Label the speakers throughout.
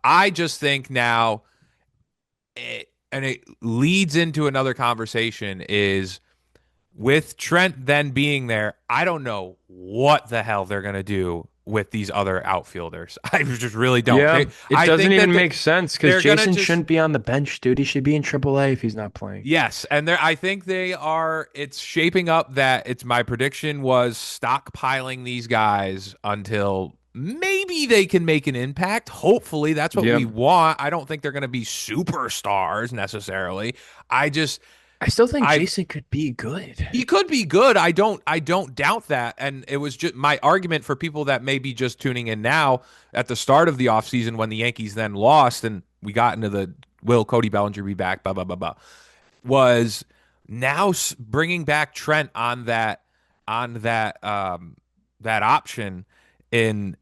Speaker 1: I just think now, and it leads into another conversation is with Trent then being there, I don't know what the hell they're going to do with these other outfielders. I just really don't.
Speaker 2: Yeah, it
Speaker 1: I
Speaker 2: doesn't
Speaker 1: think that
Speaker 2: even make sense because
Speaker 1: they're going to
Speaker 2: Jason
Speaker 1: just
Speaker 2: shouldn't be on the bench, dude. He should be in AAA if he's not playing.
Speaker 1: yes, and I think they are. It's shaping up that it's my prediction was stockpiling these guys until maybe they can make an impact. Hopefully, that's what we
Speaker 2: Yep.
Speaker 1: want. I don't think they're going to be superstars necessarily. I just
Speaker 2: I still think
Speaker 1: I
Speaker 2: Jason could be good.
Speaker 1: he could be good. I don't doubt that. And it was just my argument for people that may be just tuning in now at the start of the offseason when the Yankees then lost and we got into the will Cody Bellinger be back, blah blah blah blah, was now bringing back Trent on that option in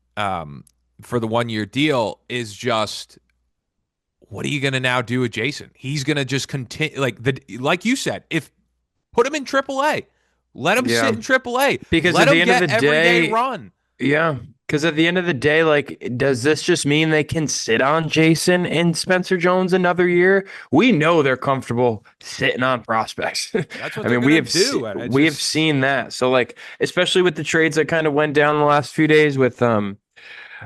Speaker 1: for the 1 year deal is just what are you going to now do with Jason? He's going to just continue like you said, if put him in AAA. Let him sit
Speaker 2: Yeah.
Speaker 1: in AAA.
Speaker 2: Because
Speaker 1: Let
Speaker 2: at the
Speaker 1: him
Speaker 2: end of
Speaker 1: get
Speaker 2: the
Speaker 1: everyday
Speaker 2: day,
Speaker 1: run.
Speaker 2: yeah. Because at the end of the day, like, does this just mean they can sit on Jason and Spencer Jones another year? We know they're comfortable sitting on prospects.
Speaker 1: That's what
Speaker 2: I
Speaker 1: they're
Speaker 2: mean,
Speaker 1: gonna do, and
Speaker 2: we have seen that. So like, especially with the trades that kind of went down the last few days with Freddie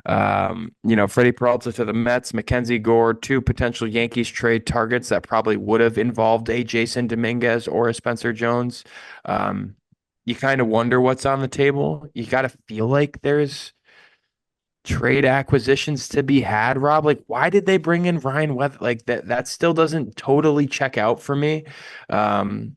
Speaker 2: Peralta to the Mets, Mackenzie Gore, two potential Yankees trade targets that probably would have involved a Jasson Dominguez or a Spencer Jones. You kind of wonder what's on the table. You got to feel like there's trade acquisitions to be had, Rob. Like, why did they bring in Ryan Weather? Like that still doesn't totally check out for me. Um,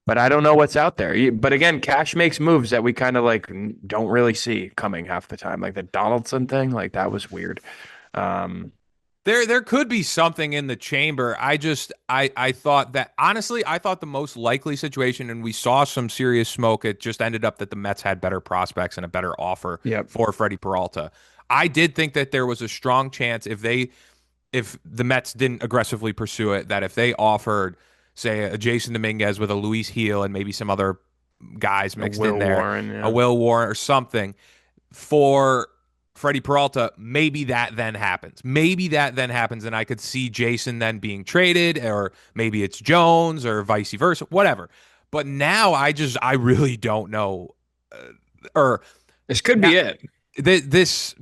Speaker 2: but I don't know what's out there. But again, Cash makes moves that we kind of like don't really see coming half the time. Like the Donaldson thing, like that was weird. Um,
Speaker 1: there could be something in the chamber. I thought that honestly, I thought the most likely situation, and we saw some serious smoke. It just ended up that the Mets had better prospects and a better offer
Speaker 2: yep.
Speaker 1: for Freddie Peralta. I did think that there was a strong chance if the Mets didn't aggressively pursue it, that if they offered, say, a Jason Dominguez with a Luis Heel and maybe some other guys
Speaker 2: A
Speaker 1: mixed in
Speaker 2: Will
Speaker 1: there,
Speaker 2: Warren,
Speaker 1: a
Speaker 2: yeah.
Speaker 1: Will Warren or something for Freddie Peralta, maybe that then happens. Maybe that then happens, and I could see Jason then being traded, or maybe it's Jones or vice versa, whatever. But now I really don't know. Or
Speaker 2: This could
Speaker 1: now
Speaker 2: be it.
Speaker 1: this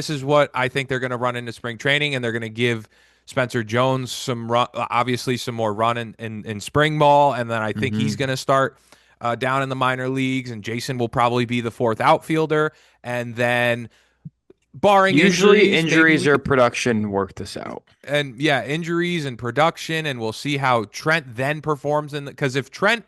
Speaker 1: is what I think they're going to run into spring training, and they're going to give Spencer Jones some run, obviously some more run in spring ball, and then I think he's
Speaker 2: Hmm.
Speaker 1: going to start down in the minor leagues, and Jason will probably be the fourth outfielder, and then barring
Speaker 2: Usually
Speaker 1: injuries, maybe
Speaker 2: injuries
Speaker 1: we
Speaker 2: or
Speaker 1: could
Speaker 2: production work this out.
Speaker 1: and yeah, injuries and production, and we'll see how Trent then performs in because if Trent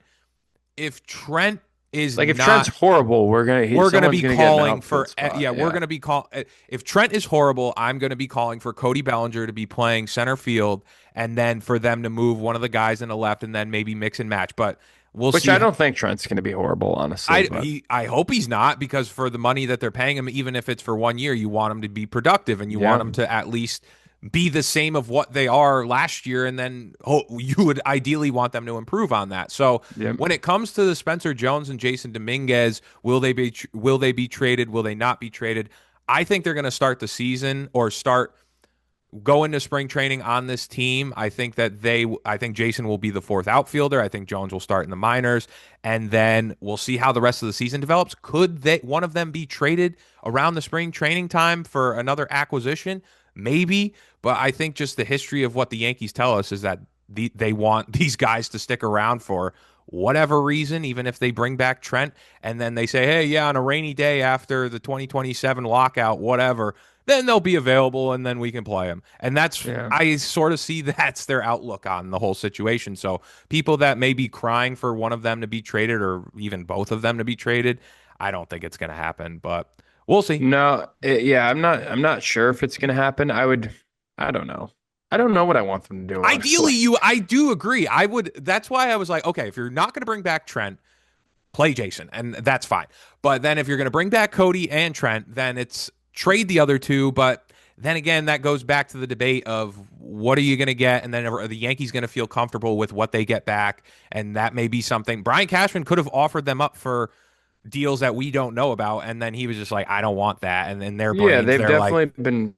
Speaker 1: is
Speaker 2: Like if Trent's
Speaker 1: not
Speaker 2: horrible,
Speaker 1: we're going to
Speaker 2: someone's
Speaker 1: be
Speaker 2: gonna get an
Speaker 1: calling
Speaker 2: outfield
Speaker 1: for
Speaker 2: spot.
Speaker 1: yeah, we're
Speaker 2: Yeah.
Speaker 1: going to be call if Trent is horrible, I'm going to be calling for Cody Bellinger to be playing center field and then for them to move one of the guys in the left and then maybe mix and match. But we'll
Speaker 2: Which
Speaker 1: see.
Speaker 2: I don't think Trent's gonna be horrible, honestly, but
Speaker 1: I hope he's not because for the money that they're paying him, even if it's for 1 year, you want him to be productive and you want
Speaker 2: yeah.
Speaker 1: him to at least be the same of what they are last year, and then you would ideally want them to improve on that. So
Speaker 2: Yep.
Speaker 1: when it comes to the Spencer Jones and Jason Dominguez, will they be traded? Will they not be traded? I think they're going to start the season or start go into spring training on this team. I think Jason will be the fourth outfielder. I think Jones will start in the minors, and then we'll see how the rest of the season develops. Could one of them be traded around the spring training time for another acquisition? Maybe, but I think just the history of what the Yankees tell us is that they want these guys to stick around for whatever reason, even if they bring back Trent, and then they say, hey, yeah, on a rainy day after the 2027 lockout, whatever, then they'll be available and then we can play them. And
Speaker 2: Yeah.
Speaker 1: I sort of see that's their outlook on the whole situation. So people that may be crying for one of them to be traded or even both of them to be traded, I don't think it's going to happen, but we'll see.
Speaker 2: No, yeah, I'm not sure if it's gonna happen. I don't know. I don't know what I want them to do, honestly.
Speaker 1: Ideally, I do agree. That's why I was like, okay, if you're not going to bring back Trent, play Jason, and that's fine. But then if you're going to bring back Cody and Trent, then it's trade the other two. But then again, that goes back to the debate of what are you going to get, and then are the Yankees going to feel comfortable with what they get back, and that may be something. Brian Cashman could have offered them up for deals that we don't know about, and then he was just like, I don't want that, and in their
Speaker 2: Yeah,
Speaker 1: brains,
Speaker 2: they've
Speaker 1: they're like,
Speaker 2: definitely been.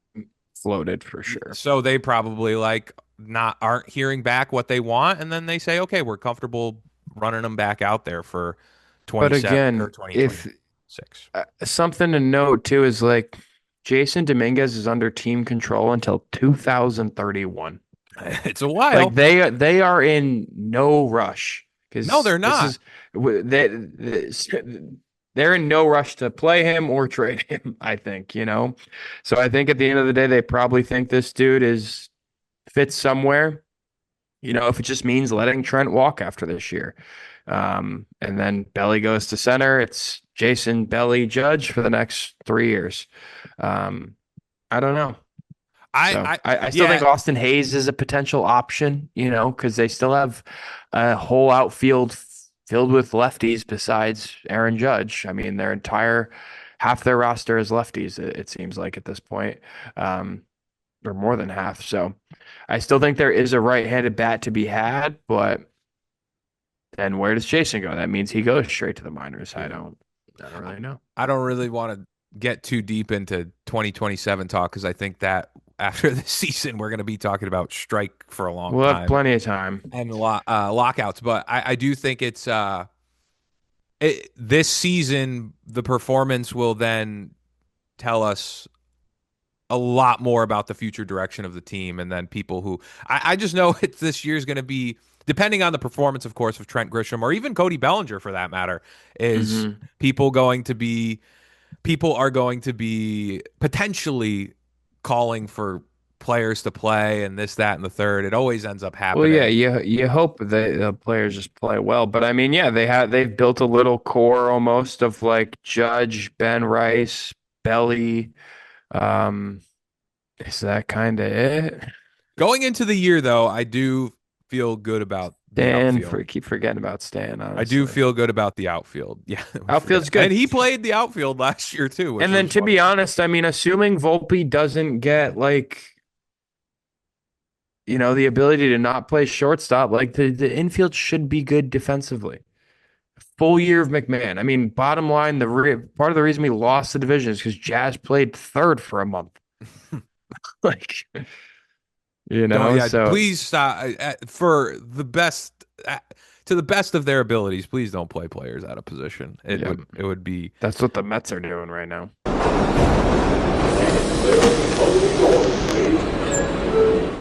Speaker 2: floated for sure.
Speaker 1: So they probably like not aren't hearing back what they want, and then they say, okay, we're comfortable running them back out there for
Speaker 2: But
Speaker 1: 27 or
Speaker 2: again, if
Speaker 1: 2026.
Speaker 2: something to note too is like Jasson Dominguez is under team control until 2031.
Speaker 1: It's a
Speaker 2: Like
Speaker 1: while.
Speaker 2: they are in no rush
Speaker 1: No,
Speaker 2: because
Speaker 1: they're not.
Speaker 2: they're in no rush to play him or trade him, I think, you know. So I think at the end of the day, they probably think this dude is fits somewhere, you know, if it just means letting Trent walk after this year. And then Belly goes to center. It's Jason Belly Judge for the next 3 years. Um, I don't know. So
Speaker 1: I
Speaker 2: I still think
Speaker 1: yeah,
Speaker 2: Austin Hayes is a potential option, you know, because they still have a whole outfield filled with lefties besides Aaron Judge. I mean, their entire half their roster is lefties, it seems like at this point, or more than half. So I still think there is a right-handed bat to be had, but then where does Jason go? That means he goes straight to the minors.
Speaker 1: yeah.
Speaker 2: I don't really know.
Speaker 1: I don't really want to get too deep into 2027 talk because I think that after the season we're going to be talking about strike for a long
Speaker 2: We'll have
Speaker 1: time
Speaker 2: plenty of time.
Speaker 1: and lockouts. But I do think this season the performance will then tell us a lot more about the future direction of the team, and then people who I just know this year's going to be, depending on the performance, of course, of Trent Grisham or even Cody Bellinger for that matter, is
Speaker 2: Hmm.
Speaker 1: people going to be people are going to be potentially calling for players to play and this, that, and the third. It always ends up
Speaker 2: Well, yeah,
Speaker 1: happening.
Speaker 2: you hope the players just play well, but I mean, yeah, they've built a little core almost of like Judge, Ben Rice, Belly. Um, is that kind of it?
Speaker 1: Going into the year, though, I do feel good about the
Speaker 2: Stan,
Speaker 1: outfield.
Speaker 2: keep forgetting about Stan,
Speaker 1: I do
Speaker 2: honestly.
Speaker 1: feel good about the outfield. Yeah, we forget.
Speaker 2: Outfield's
Speaker 1: And
Speaker 2: good.
Speaker 1: he played the outfield last year too, which
Speaker 2: And then
Speaker 1: was
Speaker 2: to be
Speaker 1: wonderful.
Speaker 2: honest, I mean, assuming Volpe doesn't get like, you know, the ability to not play shortstop, like the infield should be good defensively. Full year of McMahon. I mean, bottom line, part of the reason we lost the division is because Jazz played third for a month. Like, you
Speaker 1: Don't,
Speaker 2: know,
Speaker 1: yeah,
Speaker 2: so
Speaker 1: please stop for the best to the best of their abilities. Please don't play players out of position.
Speaker 2: yeah,
Speaker 1: It would be
Speaker 2: that's what the Mets are doing right now.